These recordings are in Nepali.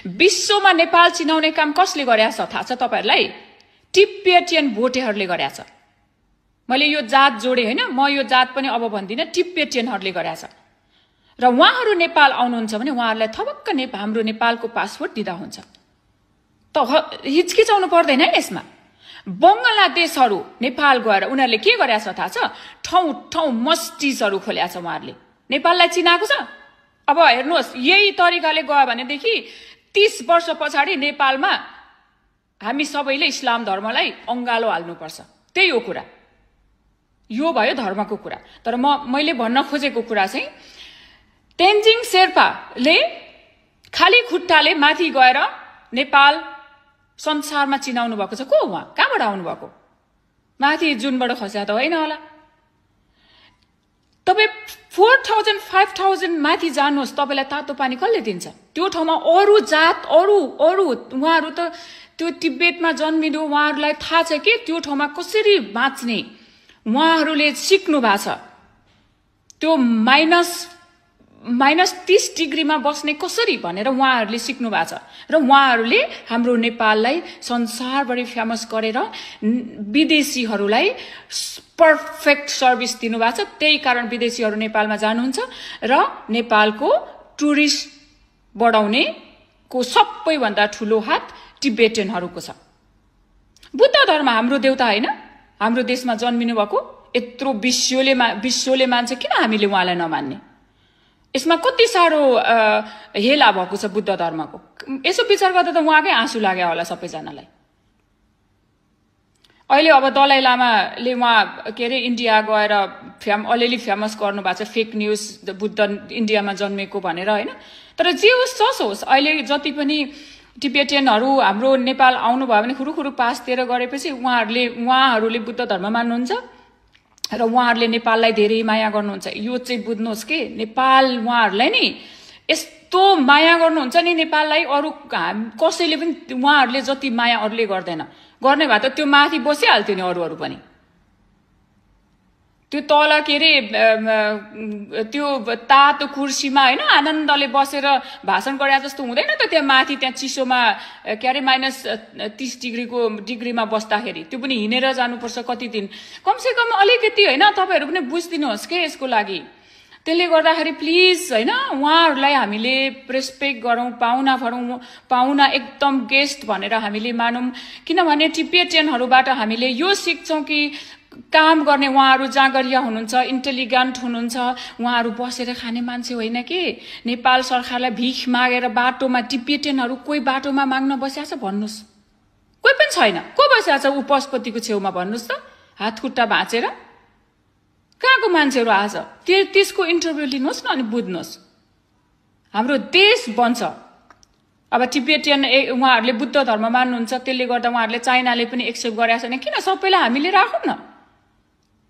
विश्वमा नेपाल चिनाउने काम कसले गरेछ थाहा छ तपाईहरुलाई? टिब्बेटियन भोटेहरुले गरेछ। मैले यो जात जोडे हैन, म यो जात पनि अब भन्दिन, टिब्बेटियनहरुले गरेछ। र उहाँहरु नेपाल आउनुहुन्छ भने उहाँहरुलाई थपक्क हाम्रो नेपालको पासपोर्ट दिदा हुन्छ। त हिचकिचाउनु पर्दैन है यसमा। बंगलादेशहरु नेपाल गएर उनीहरुले के गरेछ थाहा छ? ठाउँ ठाउँ मस्जिदहरु खोलेछ उहाँहरुले। नेपाललाई चिनाएको छ। अब हेर्नुहोस्, यही तरिकाले गयो भनेदेखि 30 वर्ष पछाडी नेपालमा हामी सबैले इस्लाम धर्मलाई अंगालो हाल्नुपर्छ। त्यही हो कुरा। यो भयो धर्मको कुरा। तर मैले भन्न खोजेको कुरा चाहिँ तेन्जिङ शेर्पाले खाली खुट्टाले माथि गएर नेपाल संसारमा चिनाउनु भएको छ। को उहाँ? कहाँबाट आउनु भएको? माथि जुनबाट खस्या त होइन होला। तपाई 4000 5000 माथि जानुहोस्, तपाईलाई तातो पानी कसले दिन्छ? त्यो ठाउँमा अरु जात अरु उहाँहरु त त्यो तिब्बतमा जन्मिनु, उहाँहरुलाई थाहा छ के त्यो ठाउँमा कसरी बाँच्ने उहाँहरुले सिक्नु भएको छ। त्यो माइनस 30 डिग्रीमा बस्ने कसरी भनेर उहाँहरुले सिक्नु भएको छ। र उहाँहरुले हाम्रो नेपाललाई संसारभरि फेमस गरेर विदेशीहरुलाई पर्फेक्ट सर्भिस दिनु भएको छ। त्यही कारण विदेशीहरु नेपालमा जानुहुन्छ र नेपालको टुरिस्ट बढाउने को सबैभन्दा ठूलो हात टिब्बेटियनहरुको छ। बुद्ध धर्म हाम्रो देउता हैन? हाम्रो देशमा जन्मिनु भएको यत्रो विश्वले मान्छ, किन हामीले उहाँलाई नमान्ने? यसमा कति सारो हेला भएको छ बुद्ध धर्मको। यसो विचार गर्दा त उहाँकै आँसु लाग्यो होला सबैजनालाई। अहिले अब दलाई लामाले उहाँ के अरे इन्डिया गएर अलिअलि फेमस गर्नु भएको छ, फेक न्यूज बुद्ध इन्डियामा जन्मेको भनेर हैन। तर जे होस् जस होस्, अहिले जति पनि टिब्बेटियनहरु हाम्रो नेपाल आउनु भयो भने खुरुखुरु पासतिर गरेपछि उहाँहरुले बुद्ध धर्म मान्नुहुन्छ र उहाँहरुले नेपाललाई धेरै माया गर्नुहुन्छ। यो चाहिँ बुझ्नुहोस् के नेपाल उहाँहरुलाई नि यस्तो माया गर्नुहुन्छ नि नेपाललाई, अरु कसैले पनि उहाँहरुले जति माया अरूले गर्दैन। गर्ने भए त त्यो माथि बसिहाल्थ्यो नि अरूहरु पनि। त्यो तल के अरे त्यो तातो कुर्सीमा हैन आनन्दले बसेर भाषण गरे जस्तो हुँदैन त। त्यहाँ माथि त्यहाँ चिसोमा के अरे -30 डिग्रीमा बस्दाखेरि त्यो पनि हिनेर जानुपर्छ कति दिन। कमसे कम अलिकति हैन तपाईहरु पनि बुझ्दिनुहोस् के यसको लागि। त्यसले गर्दाखेरि प्लिज हैन उहाँहरुलाई हामीले रेस्पेक्ट गरौं, पाहुना एकदम गेस्ट भनेर हामीले मानौं। किनभने टिब्बेटियनहरुबाट हामीले यो सिक्छौं कि काम गर्ने उहाँहरु जागरिया हुनुहुन्छ, इन्टेलिजेन्ट हुनुहुन्छ, उहाँहरु बसेर खाने मान्छे होइन के। नेपाल सरकारलाई भिख मागेर बाटोमा टिब्बेटियनहरु कोही बाटोमा माग्न बस्याछ भन्नुस्? कोही पनि छैन। को बस्याछ उ पशुपतिको छेउमा भन्नुस् त? हात खुट्टा भाँचेर कहाँको मान्छेहरु आज? त्यसको इन्टरभ्यु लिनुहोस् न अनि बुझ्नुहोस्। हाम्रो देश बन्छ। अब टिब्बेटियन उहाँहरुले बुद्ध धर्म मान्नुहुन्छ, त्यसले गर्दा उहाँहरुले चाइनाले पनि एक्सेप्ट गरेछ भने किन सबैलाई हामीले राखौं न?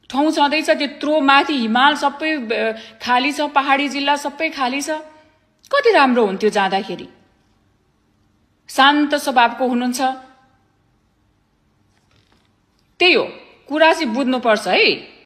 ठाउँ छँदैछ त्यत्रो माथि, हिमाल सबै खाली छ, पहाडी जिल्ला सबै खाली छ। कति राम्रो हुन्थ्यो जाँदाखेरि। शान्त स्वभावको हुनुहुन्छ। त्यही हो कुरा चाहिँ बुझ्नुपर्छ है।